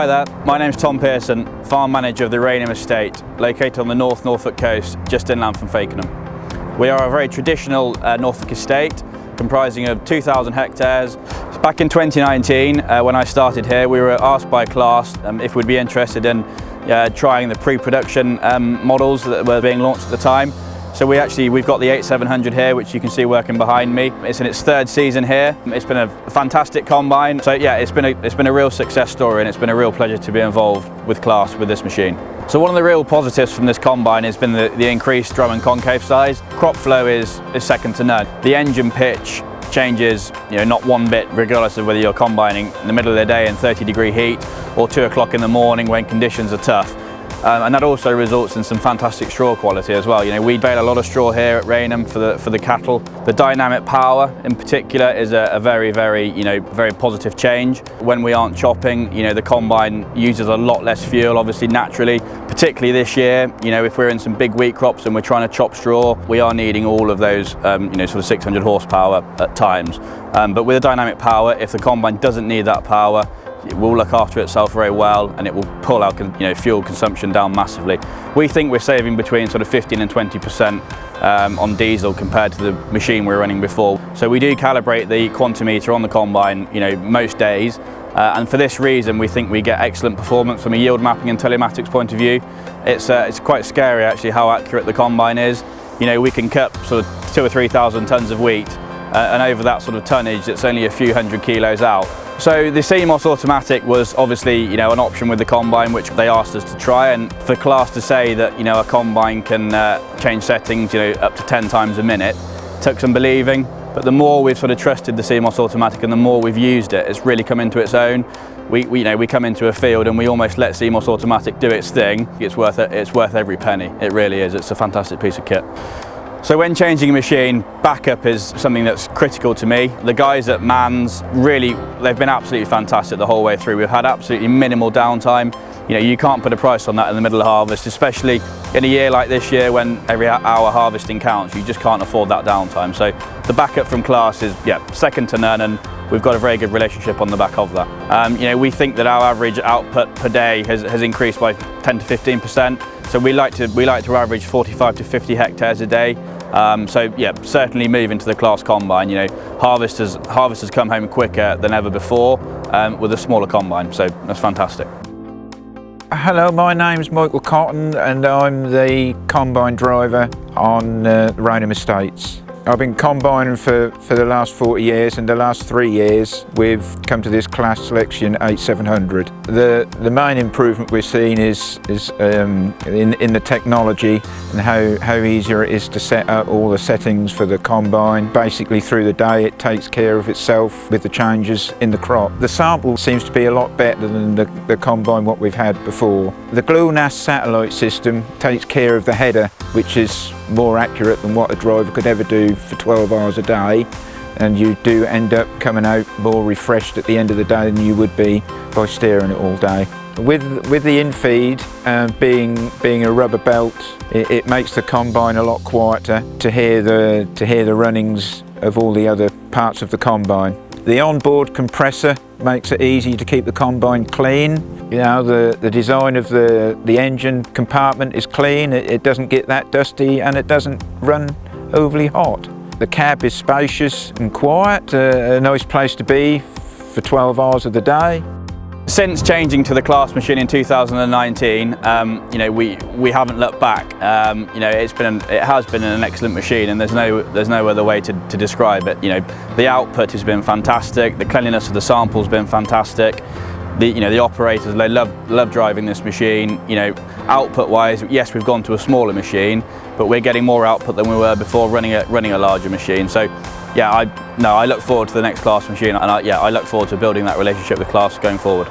Hi there, my name's Tom Pearson, farm manager of the Raynham estate, located on the North Norfolk coast, just inland from Fakenham. We are a very traditional Norfolk estate, comprising of 2,000 hectares. Back in 2019, when I started here, we were asked by Class if we'd be interested in trying the pre-production models that were being launched at the time. So we've got the 8700 here, which you can see working behind me. It's in its third season here. It's been a fantastic combine. So yeah, it's been a real success story, and it's been a real pleasure to be involved with Class with this machine. So one of the real positives from this combine has been the increased drum and concave size. Crop flow is second to none. The engine pitch changes, not one bit, regardless of whether you're combining in the middle of the day in 30-degree heat or 2 o'clock in the morning when conditions are tough. And that also results in some fantastic straw quality as well. We bale a lot of straw here at Raynham for the cattle. The dynamic power in particular is a very positive change. When we aren't chopping, the combine uses a lot less fuel, obviously naturally, particularly this year. If we're in some big wheat crops and we're trying to chop straw, we are needing all of those sort of 600 horsepower at times. But with the dynamic power, if the combine doesn't need that power, it will look after itself very well, and it will pull our fuel consumption down massively. We think we're saving between sort of 15 and 20% on diesel compared to the machine we were running before. So we do calibrate the quantimeter on the combine most days, and for this reason we think we get excellent performance from a yield mapping and telematics point of view. It's quite scary actually how accurate the combine is. We can cut sort of 2,000 or 3,000 tonnes of wheat, and over that sort of tonnage it's only a few hundred kilos out. So the CMOS automatic was obviously an option with the combine, which they asked us to try, and for Class to say that a combine can change settings up to 10 times a minute took some believing. But the more we've sort of trusted the CMOS automatic and the more we've used it, it's really come into its own. We come into a field and we almost let CMOS automatic do its thing. It's worth every penny. It really is. It's a fantastic piece of kit. So when changing a machine, backup is something that's critical to me. The guys at Mans, really, they've been absolutely fantastic the whole way through. We've had absolutely minimal downtime. You can't put a price on that in the middle of harvest, especially in a year like this year when every hour harvesting counts. You just can't afford that downtime. So the backup from Class is second to none, and we've got a very good relationship on the back of that. We think that our average output per day has increased by 10 to 15%. So we like to average 45 to 50 hectares a day. So yeah, certainly moving to the Class combine. Harvesters come home quicker than ever before with a smaller combine. So that's fantastic. Hello, my name's Michael Cotton and I'm the combine driver on Raynham Estates. I've been combining for the last 40 years, and the last 3 years we've come to this Class LEXION 8700. The main improvement we're seeing is in the technology and how easier it is to set up all the settings for the combine. Basically through the day it takes care of itself with the changes in the crop. The sample seems to be a lot better than the combine what we've had before. The GLONASS satellite system takes care of the header, which is more accurate than what a driver could ever do for 12 hours a day, and you do end up coming out more refreshed at the end of the day than you would be by steering it all day. With the infeed being a rubber belt, it makes the combine a lot quieter to hear the runnings of all the other parts of the combine. The onboard compressor makes it easy to keep the combine clean. The design of the engine compartment is clean, it doesn't get that dusty, and it doesn't run overly hot. The cab is spacious and quiet, a nice place to be for 12 hours of the day. Since changing to the Class machine in 2019, we haven't looked back. It has been an excellent machine, and there's no other way to describe it. The output has been fantastic. The cleanliness of the sample has been fantastic. The operators, they love driving this machine. Output-wise, yes, we've gone to a smaller machine, but we're getting more output than we were before running a larger machine. So, yeah, I look forward to the next Class machine, and I look forward to building that relationship with Class going forward.